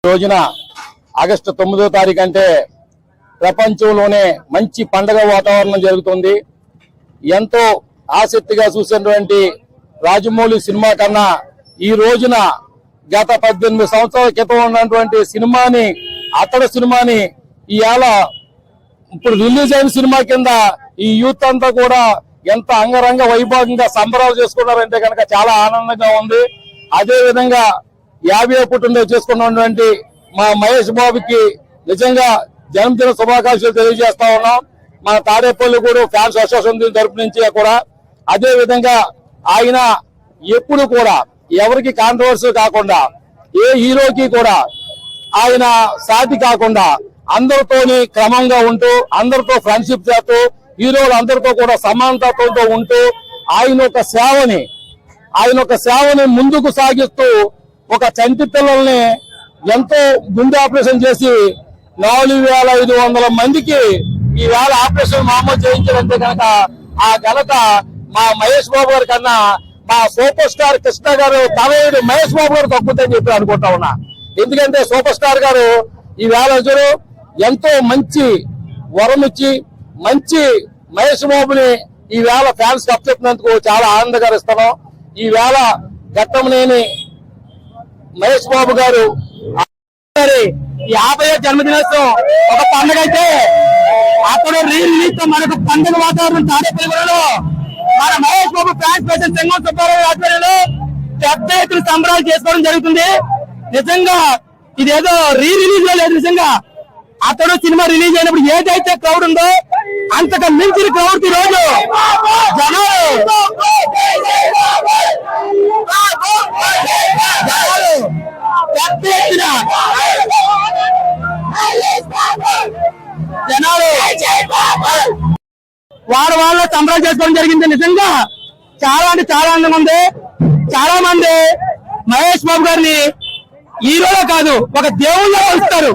రోజున ఆగస్టు 9వ తారీఖు అంటే ప్రపంచంలోనే మంచి పండగ వాతావరణం జరుగుతుంది. ఎంతో ఆసక్తిగా చూసినటువంటి రాజమౌళి సినిమా కన్నా ఈ రోజున గత 18 సంవత్సరాల క్రితం ఉన్నటువంటి సినిమాని, అతడు సినిమాని ఇవాళ ఇప్పుడు రిలీజ్ అయిన సినిమా కింద ఈ యూత్ అంతా కూడా ఎంత అంగరంగ వైభవంగా సంబరాలు చేసుకున్నారంటే కనుక చాలా ఆనందంగా ఉంది. అదే విధంగా 50వ పుట్టినరోజు చేసుకున్నటువంటి మా మహేష్ బాబుకి నిజంగా జన్మదిన శుభాకాంక్షలు తెలియజేస్తా ఉన్నాం. మా తాడేపల్లి కూడా ఫ్యాన్స్ అసోసియేషన్ తరపు నుంచి కూడా అదే విధంగా ఆయన ఎప్పుడు కూడా ఎవరికి కాంట్రవర్సీ కాకుండా, ఏ హీరోకి కూడా ఆయన సాటి కాకుండా అందరితోని క్రమంగా ఉంటూ, అందరితో ఫ్రెండ్షిప్ చేస్తూ, హీరోలు అందరితో కూడా సమానతతో ఉంటూ ఆయన ఒక సేవని ముందుకు సాగిస్తూ ఒక చంటి పిల్లల్ని ఎంతో గుండె ఆపరేషన్ చేసి 4500 మందికి ఈవేళ ఆపరేషన్ మామూలు చేయించారంటే కనుక ఆ ఘనత మా మహేష్ బాబు గారి కన్నా మా సూపర్ స్టార్ కృష్ణ గారు తనయుడు మహేష్ బాబు గారు తక్కువని చెప్పి అనుకుంటా ఉన్నా. ఎందుకంటే సూపర్ స్టార్ గారు ఈవేళ ఎంతో మంచి వరం ఇచ్చి మంచి మహేష్ బాబుని ఈవేళ ఫ్యాన్స్ అప్పచెప్పినందుకు చాలా ఆనందకరిస్తున్నాం. ఈవేళ ఘట్టంనేని మహేష్ బాబు గారు 50వ జన్మదినోత్సవం ఒక పండుగ అయితే అప్పుడు రిలీజ్ తో మనకు పండుగ వాతావరణం తాడేపల్లిగూడలో మన మహేష్ బాబు ఫ్యాన్స్ ప్రెసిడెంట్ చెంగం సుబ్బారావు ఆధ్వర్యంలో పెద్ద ఎత్తున సంబరాలు చేసుకోవడం జరుగుతుంది. నిజంగా ఇదేదో రిలీజ్ లో లేదు. నిజంగా అతడు సినిమా రిలీజ్ అయినప్పుడు ఏదైతే క్రౌడ్ ఉందో అంతకు మించిన క్రౌడ్ ఈ రోజు జనాలు వాళ్ళ సంబరాలు చేసుకోవడం జరిగింది. నిజంగా చాలా అంటే చాలా ఆనందంగా ఉంది. చాలా మంది మహేష్ బాబు గారిని హీరోలో కాదు ఒక దేవుళ్ళ కొలుస్తారు.